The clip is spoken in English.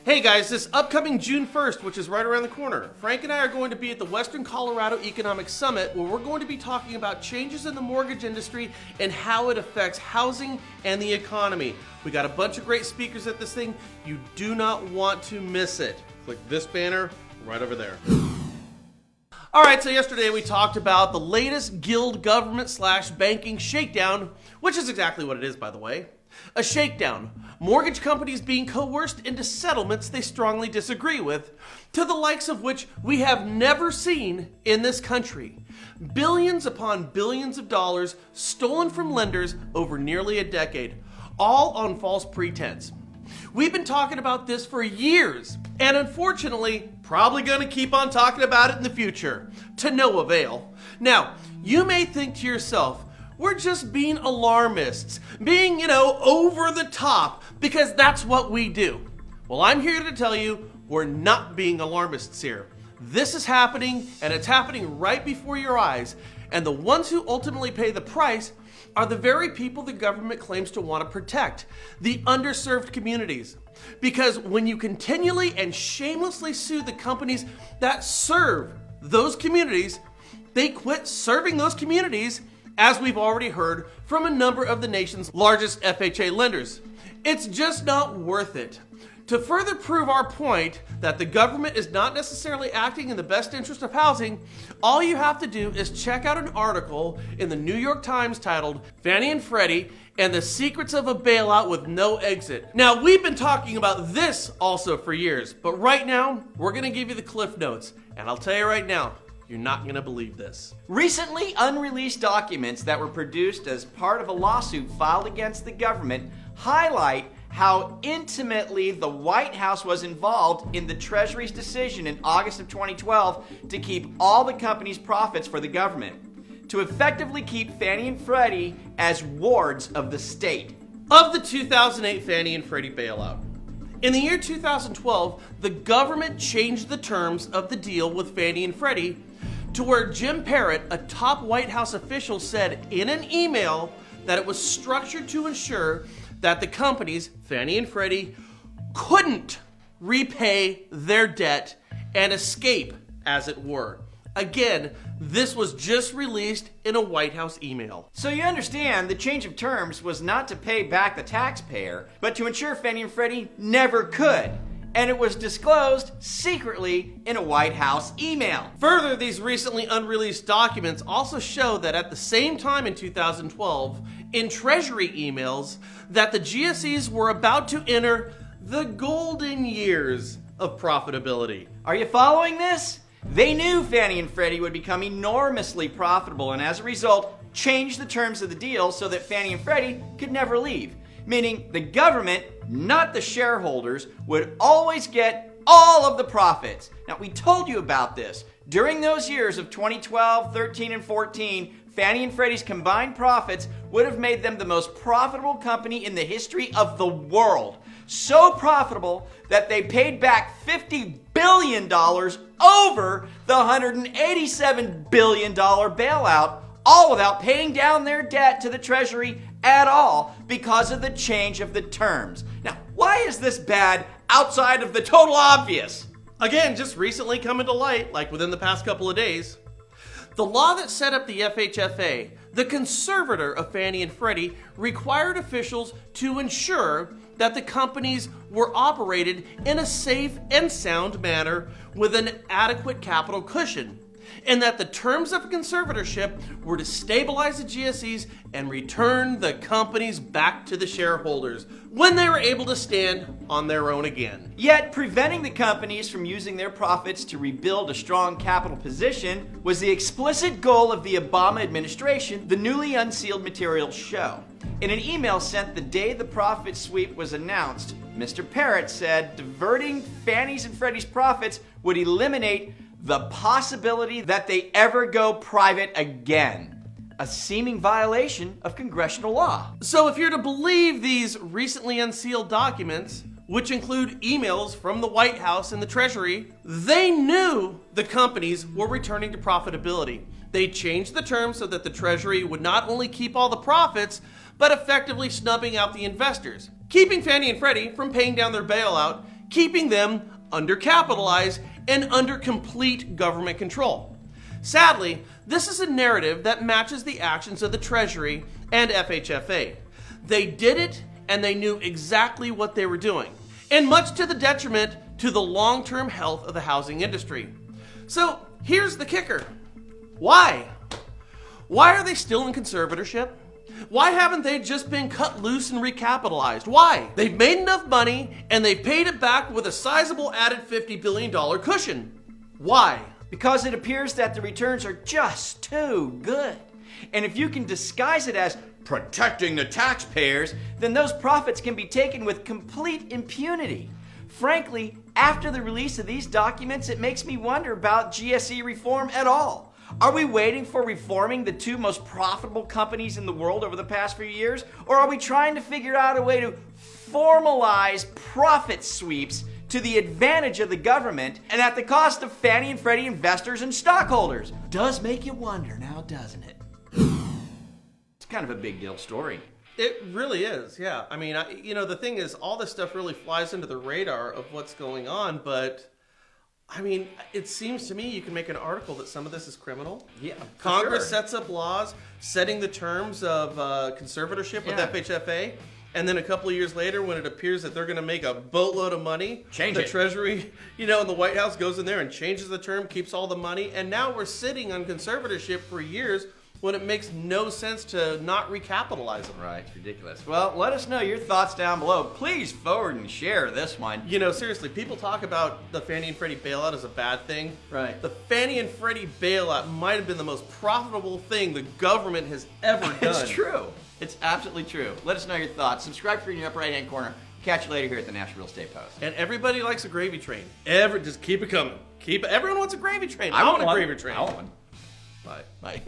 Hey guys, this upcoming June 1st, which is right around the corner, Frank and I are going to be at the Western Colorado Economic Summit, where we're going to be talking about changes in the mortgage industry and how it affects housing and the economy. We got a bunch of great speakers at this thing. You do not want to miss it. Click this banner right over there. All right, so yesterday we talked about the latest guild government/banking shakedown, which is exactly what it is, by the way. A shakedown. Mortgage companies being coerced into settlements they strongly disagree with, to the likes of which we have never seen in this country. Billions upon billions of dollars stolen from lenders over nearly a decade, all on false pretense. We've been talking about this for years, and unfortunately, probably going to keep on talking about it in the future, to no avail. Now, you may think to yourself, we're just being alarmists, being, over the top, because that's what we do. Well, I'm here to tell you, we're not being alarmists here. This is happening, and it's happening right before your eyes, and the ones who ultimately pay the price are the very people the government claims to want to protect, the underserved communities. Because when you continually and shamelessly sue the companies that serve those communities, they quit serving those communities, as we've already heard from a number of the nation's largest FHA lenders. It's just not worth it. To further prove our point that the government is not necessarily acting in the best interest of housing, all you have to do is check out an article in the New York Times titled Fannie and Freddie and the Secrets of a Bailout with No Exit. Now, we've been talking about this also for years, but right now, we're going to give you the cliff notes. And I'll tell you right now, you're not going to believe this. Recently unreleased documents that were produced as part of a lawsuit filed against the government highlight how intimately the White House was involved in the Treasury's decision in August of 2012 to keep all the company's profits for the government, to effectively keep Fannie and Freddie as wards of the state. Of the 2008 Fannie and Freddie bailout, in the year 2012, the government changed the terms of the deal with Fannie and Freddie to where Jim Parrott, a top White House official, said in an email that it was structured to ensure that the companies, Fannie and Freddie, couldn't repay their debt and escape, as it were. Again, this was just released in a White House email. So you understand the change of terms was not to pay back the taxpayer, but to ensure Fannie and Freddie never could. And it was disclosed secretly in a White House email. Further, these recently unreleased documents also show that at the same time in 2012, in Treasury emails, that the GSEs were about to enter the golden years of profitability. Are you following this? They knew Fannie and Freddie would become enormously profitable and as a result, changed the terms of the deal so that Fannie and Freddie could never leave. Meaning the government, not the shareholders, would always get all of the profits. Now, we told you about this. During those years of 2012, 13, and 14, Fannie and Freddie's combined profits would have made them the most profitable company in the history of the world. So profitable that they paid back $50 billion over the $187 billion bailout, all without paying down their debt to the Treasury at all because of the change of the terms. Now, why is this bad outside of the total obvious? Again, just recently coming to light, like within the past couple of days. The law that set up the FHFA, the conservator of Fannie and Freddie, required officials to ensure that the companies were operated in a safe and sound manner with an adequate capital cushion, and that the terms of conservatorship were to stabilize the GSEs and return the companies back to the shareholders when they were able to stand on their own again. Yet, preventing the companies from using their profits to rebuild a strong capital position was the explicit goal of the Obama administration, the newly unsealed materials show. In an email sent the day the profit sweep was announced, Mr. Parrott said diverting Fannie's and Freddie's profits would eliminate the possibility that they ever go private again. A seeming violation of congressional law. So if you're to believe these recently unsealed documents, which include emails from the White House and the Treasury, they knew the companies were returning to profitability. They changed the terms so that the Treasury would not only keep all the profits, but effectively snubbing out the investors, keeping Fannie and Freddie from paying down their bailout, keeping them undercapitalized and under complete government control. Sadly, this is a narrative that matches the actions of the Treasury and FHFA. They did it, and they knew exactly what they were doing, and much to the detriment to the long-term health of the housing industry. So here's the kicker. Why? Why are they still in conservatorship? Why haven't they just been cut loose and recapitalized? Why? They've made enough money, and they paid it back with a sizable added $50 billion cushion. Why? Because it appears that the returns are just too good. And if you can disguise it as protecting the taxpayers, then those profits can be taken with complete impunity. Frankly, after the release of these documents, it makes me wonder about GSE reform at all. Are we waiting for reforming the two most profitable companies in the world over the past few years? Or are we trying to figure out a way to formalize profit sweeps to the advantage of the government and at the cost of Fannie and Freddie investors and stockholders? Does make you wonder now, doesn't it? It's kind of a big deal story. It really is, yeah. I mean, the thing is, all this stuff really flies under the radar of what's going on, but I mean, it seems to me you can make an article that some of this is criminal. Yeah, Congress sets up laws setting the terms of conservatorship with FHFA. And then a couple of years later, when it appears that they're going to make a boatload of money, the Treasury, and the White House goes in there and changes the term, keeps all the money. And now we're sitting on conservatorship for years when it makes no sense to not recapitalize them. Right, it's ridiculous. Well, let us know your thoughts down below. Please forward and share this one. Seriously, people talk about the Fannie and Freddie bailout as a bad thing. Right. The Fannie and Freddie bailout might have been the most profitable thing the government has ever done. It's true. It's absolutely true. Let us know your thoughts. Subscribe for your upper right-hand corner. Catch you later here at the National Real Estate Post. And everybody likes a gravy train. Just keep it coming. Everyone wants a gravy train. I want a gravy train. I want one. Bye.